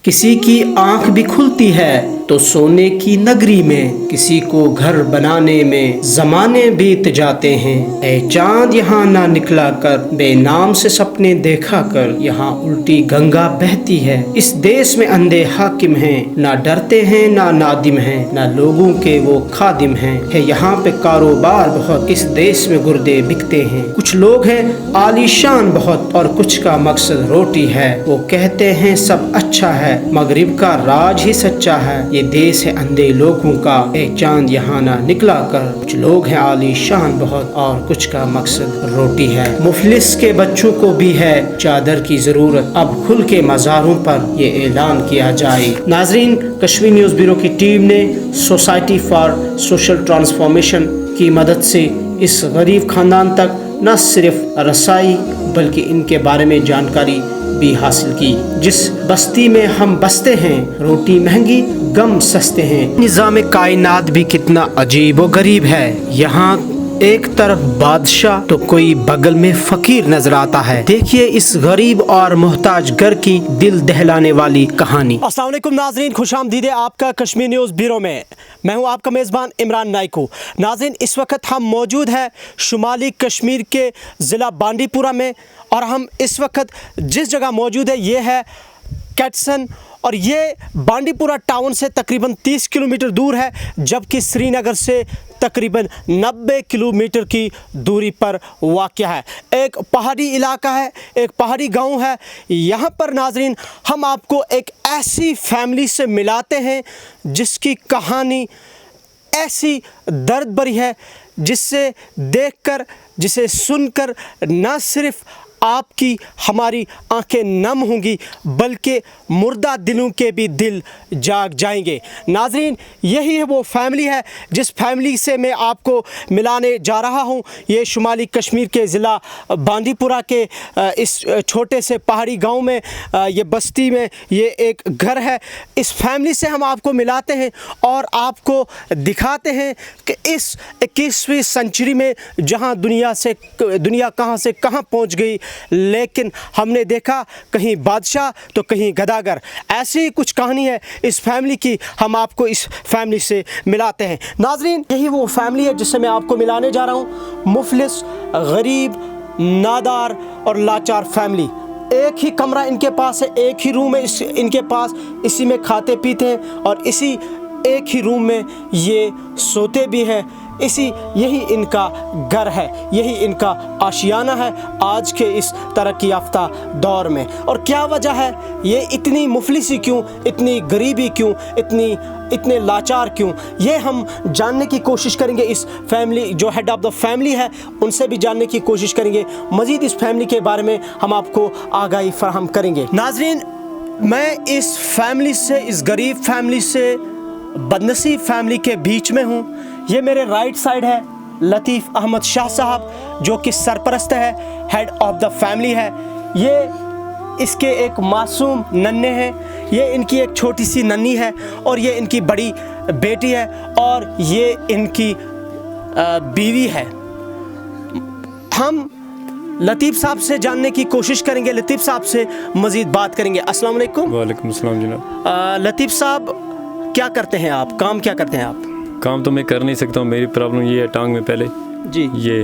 किसी की आंख भी खुलती है तो सोने की नगरी में, किसी को घर बनाने में जमाने बीत जाते हैं। ऐ चांद यहाँ ना निकला कर, बेनाम से सपने देखा कर, यहाँ उल्टी गंगा बहती है। इस देश में अंधे हाकिम हैं, ना डरते हैं ना नादिम हैं, ना लोगों के वो खादिम हैं। है यहाँ पे कारोबार बहुत, इस देश में गुर्दे बिकते हैं। कुछ लोग हैं आलीशान बहुत और कुछ का मकसद रोटी है। वो कहते हैं सब अच्छा है मगरिब का राज ही सच्चा है। ये देश है अंधे लोगों का, एक चांद यहाँ ना निकला कर। कुछ लोग हैं आलीशान बहुत और कुछ का मकसद रोटी है। मुफलिस के बच्चों को भी है चादर की जरूरत, अब खुल के मज़ारों पर ये ऐलान किया जाए। नाजरीन, कश्मीर न्यूज़ ब्यूरो की टीम ने सोसाइटी फॉर सोशल ट्रांसफॉर्मेशन की मदद से इस गरीब खानदान तक न सिर्फ रसाई बल्कि इनके बारे में जानकारी भी हासिल की। जिस बस्ती में हम बसते हैं रोटी महंगी गम सस्ते हैं। निज़ाम कायनात भी कितना अजीब व गरीब है। यहाँ एक तरफ बादशाह तो कोई बगल में फकीर नजर आता है। देखिए इस गरीब और मोहताज घर की दिल दहलाने वाली कहानी। अस्सलाम वालेकुम नाजरीन, खुशामदीद है आपका कश्मीर न्यूज़ ब्यूरो में। मैं हूं आपका मेज़बान इमरान नाइकू। नाजरीन, इस वक्त हम मौजूद हैं शुमाली कश्मीर के ज़िला बांडीपुरा में और हम इस वक्त जिस जगह मौजूद है ये है कैटसन और ये बांडीपुरा टाउन से तकरीबन 30 किलोमीटर दूर है, जबकि श्रीनगर से तकरीबन 90 किलोमीटर की दूरी पर वाक़या है। एक पहाड़ी इलाका है, एक पहाड़ी गांव है। यहाँ पर नाजरीन हम आपको एक ऐसी फैमिली से मिलाते हैं जिसकी कहानी ऐसी दर्द भरी है जिससे देखकर, जिसे सुनकर न सिर्फ आपकी हमारी आंखें नम होंगी बल्कि मुर्दा दिलों के भी दिल जाग जाएंगे। नाजरीन, यही है वो फैमिली है जिस फैमिली से मैं आपको मिलाने जा रहा हूं। ये शुमाली कश्मीर के ज़िला बांडीपुरा के इस छोटे से पहाड़ी गांव में ये बस्ती में ये एक घर है। इस फैमिली से हम आपको मिलाते हैं और आपको दिखाते हैं कि इस 21वीं सेंचुरी में जहां दुनिया कहां से कहां पहुंच गई, लेकिन हमने देखा कहीं बादशाह तो कहीं गदागर। ऐसी ही कुछ कहानी है इस फैमिली की, हम आपको इस फैमिली से मिलाते हैं। नाजरीन, यही वो फैमिली है जिससे मैं आपको मिलाने जा रहा हूँ। मुफलिस, गरीब, नादार और लाचार फैमिली। एक ही कमरा इनके पास है, एक ही रूम है इनके पास, इसी में खाते पीते हैं और इसी एक ही रूम में ये सोते भी हैं। यही इनका घर है, यही इनका आशियाना है आज के इस तरक्की याफ्ता दौर में। और क्या वजह है ये इतनी मुफलिसी क्यों, इतनी गरीबी क्यों, इतने लाचार क्यों, ये हम जानने की कोशिश करेंगे। इस फैमिली जो हेड ऑफ़ द फैमिली है उनसे भी जानने की कोशिश करेंगे। मज़ीद इस फैमिली के बारे में हम आपको आगाही फराहम करेंगे। नाजरीन, मैं इस फैमिली से, इस गरीब फैमिली से, बदनसीब फैमिली के बीच में हूँ। ये मेरे राइट साइड है लतीफ़ अहमद शाह साहब जो कि सरपरस्त है, हेड ऑफ़ द फैमिली है। ये इसके एक मासूम नन्हे हैं, ये इनकी एक छोटी सी नन्ही है और ये इनकी बड़ी बेटी है और ये इनकी बीवी है। हम लतीफ़ साहब से जानने की कोशिश करेंगे, लतीफ़ साहब से मज़ीद बात करेंगे। अस्सलाम वालेकुम। वालेकुम अस्सलाम जनाब। लतीफ़ साहब, क्या करते हैं आप, काम क्या करते हैं आप? काम तो मैं कर नहीं सकता हूँ, मेरी प्रॉब्लम ये है टांग में पहले जी। ये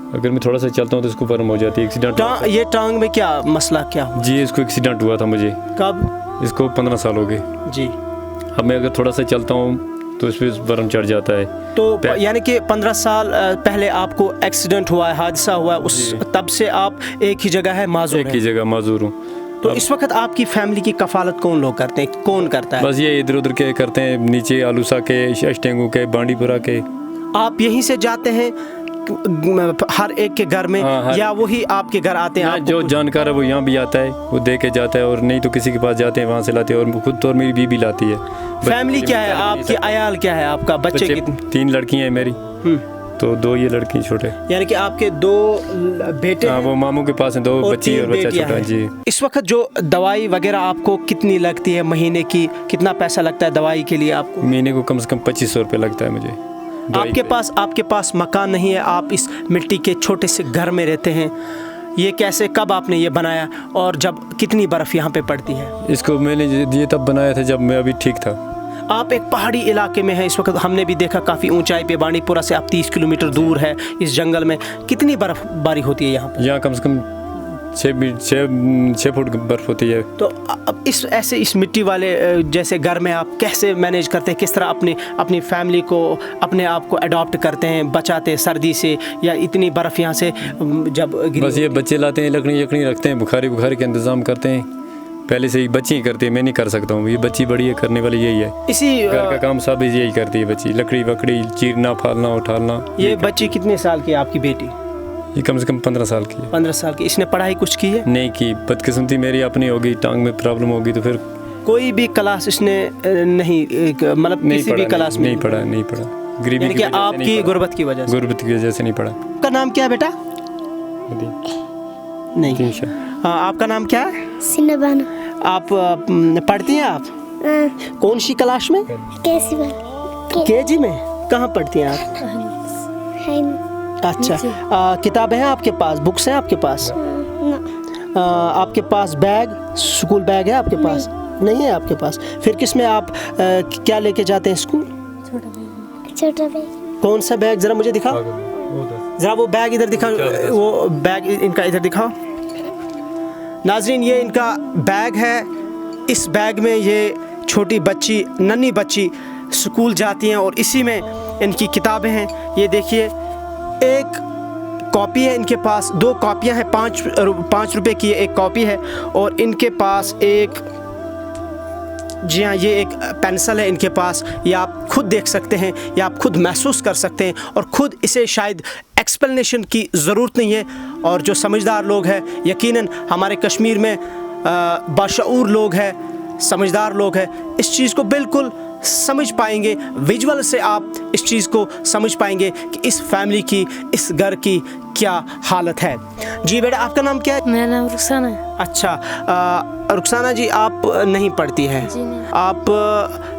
अगर मैं थोड़ा सा चलता हूँ तो इसको प्रॉब्लम हो जाती है। एक्सीडेंट ये टांग में क्या मसला क्या हुआ? जी, इसको एक्सीडेंट हुआ था मुझे। कब? इसको 15 साल हो गए जी। अब मैं अगर थोड़ा सा चलता हूँ तो इस पर बर्म चढ़ जाता है। तो यानी कि 15 साल पहले आपको एक्सीडेंट हुआ है, हादसा हुआ है, उस तब से आप एक ही जगह है माजूर? एक ही जगह माजूर हूँ। तो इस वक्त आपकी फैमिली की कफालत कौन लोग करते हैं, कौन करता है? बस ये इधर उधर के करते हैं, नीचे आलूसा के, अष्टेंगू के, बांडीपुरा के। आप यहीं से जाते हैं हर एक के घर में? या वही आपके घर आते हैं? जो जानकार है वो यहाँ भी आता है, वो दे के जाता है, और नहीं तो किसी के पास जाते हैं वहाँ से लाते हैं, और खुद तो मेरी बीबी लाती है। फैमिली क्या है आपकी, अयाल क्या है आपका, बच्चे कितने? 3 लड़कियाँ हैं मेरी, तो 2 ये लड़की छोटे। यानी कि आपके 2 बेटे? हाँ, वो मामू के पास हैं, 2 बच्ची और बच्चा छोटा। जी। इस वक्त जो दवाई वगैरह आपको कितनी लगती है महीने की, कितना पैसा लगता है दवाई के लिए आपको? महीने को कम से कम 2500 रुपये लगता है मुझे। आपके पास मकान नहीं है, आप इस मिट्टी के छोटे से घर में रहते हैं। ये कैसे, कब आपने ये बनाया और जब कितनी बर्फ़ यहाँ पे पड़ती है? इसको मैंने ये तब बनाया था जब मैं अभी ठीक था। आप एक पहाड़ी इलाके में हैं इस वक्त, हमने भी देखा काफ़ी ऊंचाई पे, बांडीपुरा से आप 30 किलोमीटर दूर है इस जंगल में। कितनी बर्फ़बारी होती है यहाँ पे? यहाँ कम से कम 6 फुट बर्फ़ होती है। तो अब इस मिट्टी वाले जैसे घर में आप कैसे मैनेज करते हैं? किस तरह अपनी फैमिली को, अपने आप को अडॉप्ट करते हैं, बचाते हैं सर्दी से, या इतनी बर्फ़ यहाँ से जब बस ये बच्चे लाते हैं, लकड़ी रखते हैं, बुखारी के इंतज़ाम करते हैं। पहले से ही बच्ची ही करती है, मैं नहीं कर सकता हूँ। ये बच्ची बड़ी है, करने वाली यही है। इसी घर का काम सब यही करती है बच्ची, लकड़ी वकड़ी चीरना, फालना, उठाना। ये बच्ची कितने साल की है आपकी बेटी? ये कम से कम 15 साल की है। 15 साल की। इसने पढ़ाई कुछ की है? नहीं की, बदकिस्मती मेरी अपनी होगी, टांग में प्रॉब्लम होगी तो फिर कोई भी क्लास इसने नहीं, मतलब किसी भी क्लास में नहीं पढ़ा। गरीबी यानी कि आपकी गुर्बत की वजह से नहीं पढ़ा। आपका नाम क्या है बेटा? नहीं। आपका नाम क्या है? सिनबाना। आप पढ़ती हैं आप? कौन सी क्लास में? केजी में। कहाँ पढ़ती हैं आप? अच्छा, किताबें हैं आपके पास, बुक्स हैं आपके पास? आपके पास बैग, स्कूल बैग है आपके पास? नहीं है आपके पास। फिर किस में आप क्या लेके जाते हैं स्कूल? छोटा बैग। कौन सा बैग, जरा मुझे दिखाओ, जरा वो बैग इधर दिखाओ, वो बैग इनका इधर दिखाओ। नाज़रीन, ये इनका बैग है। इस बैग में ये छोटी बच्ची, नन्ही बच्ची स्कूल जाती हैं और इसी में इनकी किताबें हैं। ये देखिए, एक कॉपी है इनके पास, 2 कॉपियां हैं, 5 रुपए की एक कॉपी है, और इनके पास एक, जी हाँ, ये एक पेंसिल है इनके पास। ये आप खुद देख सकते हैं, या आप खुद महसूस कर सकते हैं, और खुद इसे शायद एक्सप्लेनेशन की ज़रूरत नहीं है। और जो समझदार लोग हैं, यकीनन हमारे कश्मीर में बाशऊर लोग हैं, समझदार लोग हैं, इस चीज़ को बिल्कुल समझ पाएंगे। विजुअल से आप इस चीज़ को समझ पाएंगे कि इस फैमिली की, इस घर की क्या हालत है। जी बेटा, आपका नाम क्या है? मेरा नाम रुखसाना है। अच्छा, रुखसाना जी, आप नहीं पढ़ती हैं? जी नहीं। आप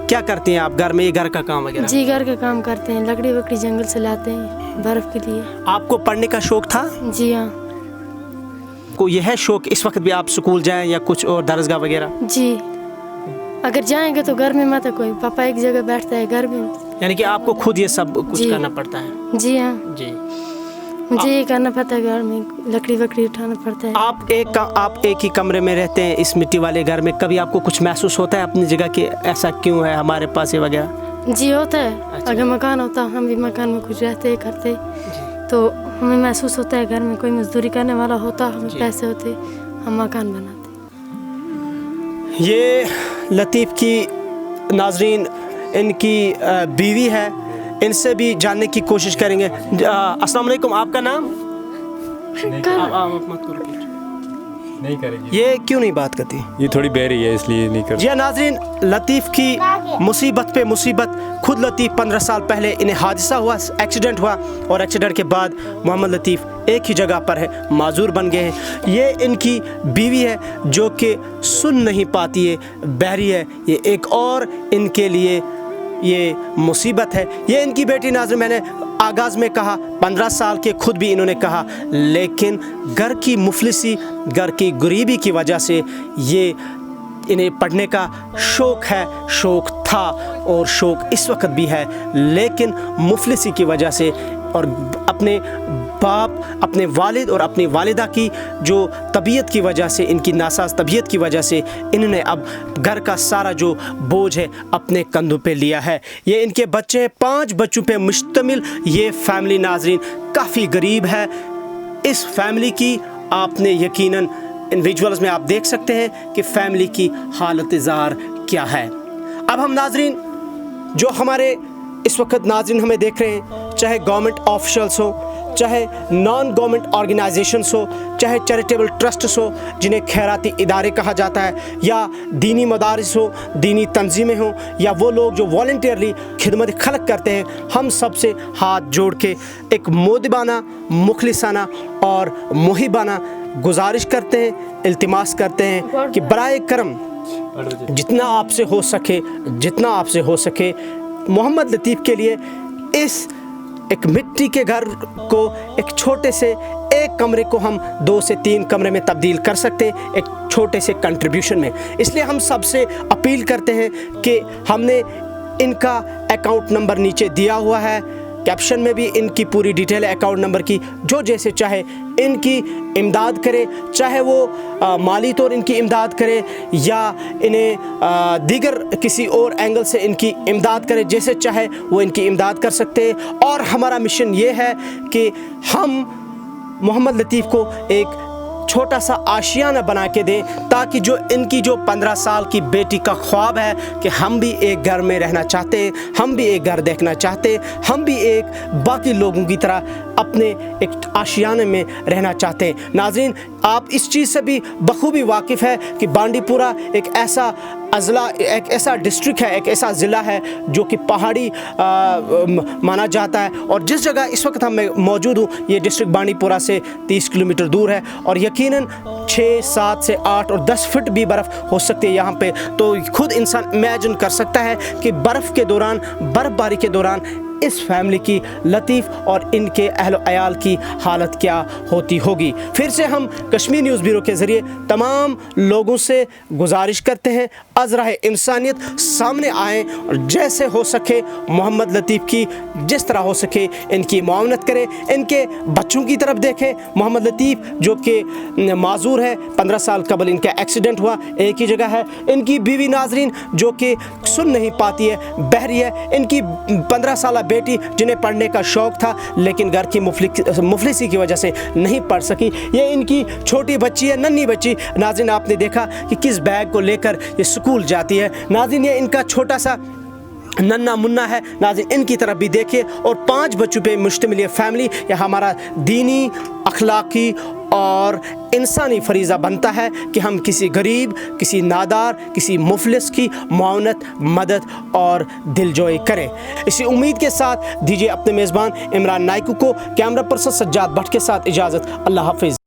क्या करती हैं आप घर में, ये घर का काम वगैरह? जी, घर का काम करते हैं, लकड़ी वकड़ी जंगल से लाते हैं बर्फ के लिए। आपको पढ़ने का शौक था? जी हाँ। को यह है शौक इस वक्त भी आप स्कूल जाएं या कुछ और दरसगाह वगैरह? जी, अगर जाएंगे तो घर में मत कोई, पापा एक जगह बैठता है घर में। यानी कि आपको खुद ये सब कुछ जी। करना पड़ता है? जी हाँ, जी। मुझे ये करना पड़ता है, घर में लकड़ी वकड़ी उठाना पड़ता है। आप एक ही कमरे में रहते हैं इस मिट्टी वाले घर में, कभी आपको कुछ महसूस होता है अपनी जगह कि ऐसा क्यों है हमारे पास ये वगैरह? जी होता है। अच्छा। अगर मकान होता, हम भी मकान में कुछ रहते करते, तो हमें महसूस होता है घर में कोई मजदूरी करने वाला होता, हमें पैसे होते, हम मकान बनाते। ये लतीफ़ की, नाज़रीन, इनकी बीवी है, इनसे भी जानने की कोशिश करेंगे। अस्सलाम वालेकुम, आपका नाम? आप मत करो, नहीं करेगी। ये क्यों नहीं बात करती? ये थोड़ी बहरी है इसलिए नहीं करती। जी नाज़रीन, लतीफ़ की मुसीबत पे मुसीबत। खुद लतीफ़ 15 साल पहले इन्हें हादसा हुआ, एक्सीडेंट हुआ, और एक्सीडेंट के बाद मोहम्मद लतीफ़ एक ही जगह पर है, माजूर बन गए हैं। ये इनकी बीवी है जो कि सुन नहीं पाती है, बहरी है। ये एक और इनके लिए ये मुसीबत है। ये इनकी बेटी, नाज़रीन, मैंने आगाज़ में कहा 15 साल के, खुद भी इन्होंने कहा, लेकिन घर की मुफलिसी, घर की गरीबी की वजह से ये इन्हें पढ़ने का शौक़ है, शौक़ था और शौक़ इस वक्त भी है, लेकिन मुफलिसी की वजह से और अपने बाप, अपने वालिद और अपनी वालिदा की जो तबीयत की वजह से, इनकी नासाज तबीयत की वजह से, इन्होंने अब घर का सारा जो बोझ है अपने कंधों पे लिया है। ये इनके बच्चे हैं, 5 बच्चों पे मुश्तमिल ये फैमिली, नाज़रीन, काफ़ी गरीब है। इस फैमिली की आपने यकीनन इन विजुअल्स में आप देख सकते हैं कि फैमिली की हालत ज़ार क्या है। अब हम, नाज़रीन, जो हमारे इस वक्त नाज़रीन हमें देख रहे हैं, चाहे गवर्नमेंट ऑफिशल्स हो, चाहे नॉन गवर्नमेंट ऑर्गेनाइजेशंस हो, चाहे चैरिटेबल ट्रस्ट्स हो जिन्हें खैराती इदारे कहा जाता है, या दीनी मदारिस हो, दीनी तंजीमें हो, या वो लोग जो वॉलंटियरली खिदमत खलक करते हैं, हम सब से हाथ जोड़ के एक मोदिबाना, मुखलिसाना और मुहिबाना गुजारिश करते हैं, इल्तिमास करते हैं कि बराए करम जितना आपसे हो सके मोहम्मद लतीफ़ के लिए इस एक मिट्टी के घर को एक छोटे से एक कमरे को हम 2 से 3 कमरे में तब्दील कर सकते हैं एक छोटे से कंट्रीब्यूशन में। इसलिए हम सबसे अपील करते हैं कि हमने इनका अकाउंट नंबर नीचे दिया हुआ है, कैप्शन में भी इनकी पूरी डिटेल है अकाउंट नंबर की। जो जैसे चाहे इनकी इमदाद करे, चाहे वो माली तौर इनकी इमदाद करे या इन्हें दीगर किसी और एंगल से इनकी इमदाद करे, जैसे चाहे वो इनकी इमदाद कर सकते हैं। और हमारा मिशन ये है कि हम मोहम्मद लतीफ़ को एक छोटा सा आशियाना बना के दें, ताकि जो इनकी जो 15 साल की बेटी का ख्वाब है कि हम भी एक घर में रहना चाहते हैं, हम भी एक घर देखना चाहते हैं, हम भी एक बाकी लोगों की तरह अपने एक आशियाने में रहना चाहते हैं। नाज़रीन, आप इस चीज़ से भी बखूबी वाकिफ़ है कि बांडीपुरा एक ऐसा अज़ला, एक ऐसा डिस्ट्रिक्ट है, एक ऐसा ज़िला है जो कि पहाड़ी माना जाता है। और जिस जगह इस वक्त हम मौजूद हूँ, ये डिस्ट्रिक्ट बांडीपुरा से 30 किलोमीटर दूर है और यकीनन 6, 7 से 8 और 10 फुट भी बर्फ़ हो सकती है यहाँ पे। तो खुद इंसान इमेजिन कर सकता है कि बर्फ़ के दौरान, बर्फ़बारी के दौरान इस फैमिली की, लतीफ़ और इनके अहल अयाल की हालत क्या होती होगी। फिर से हम कश्मीर न्यूज़ ब्यूरो के ज़रिए तमाम लोगों से गुजारिश करते हैं अज़राए इंसानियत सामने आएँ और जैसे हो सके मोहम्मद लतीफ़ की जिस तरह हो सके इनकी मुआवनत करें, इनके बच्चों की तरफ देखें। मोहम्मद लतीफ़ जो कि माजूर है, 15 साल कबल इनका एक्सीडेंट हुआ, एक ही जगह है। इनकी बीवी नाज़रीन जो कि सुन नहीं पाती है, बहरी है। इनकी 15 साल बेटी जिन्हें पढ़ने का शौक़ था लेकिन घर की मुफलिसी की वजह से नहीं पढ़ सकी। ये इनकी छोटी बच्ची है, नन्ही बच्ची। नाज़रीन, आपने देखा कि किस बैग को लेकर ये स्कूल जाती है। नाज़रीन, ये इनका छोटा सा नन्ना मुन्ना है। नाज़रीन, इनकी तरफ भी देखिए। और 5 बच्चों पे मुश्तमिल ये फैमिली, ये हमारा दीनी, अखलाकी और इंसानी फरीज़ा बनता है कि हम किसी गरीब, किसी नादार, किसी मुफलिस की मुआवनत, मदद और दिलजोई करें। इसी उम्मीद के साथ दीजिए अपने मेज़बान इमरान नाइकू को कैमरा पर्सन सज्जाद भट्ट के साथ इजाज़त। अल्लाह हाफिज़।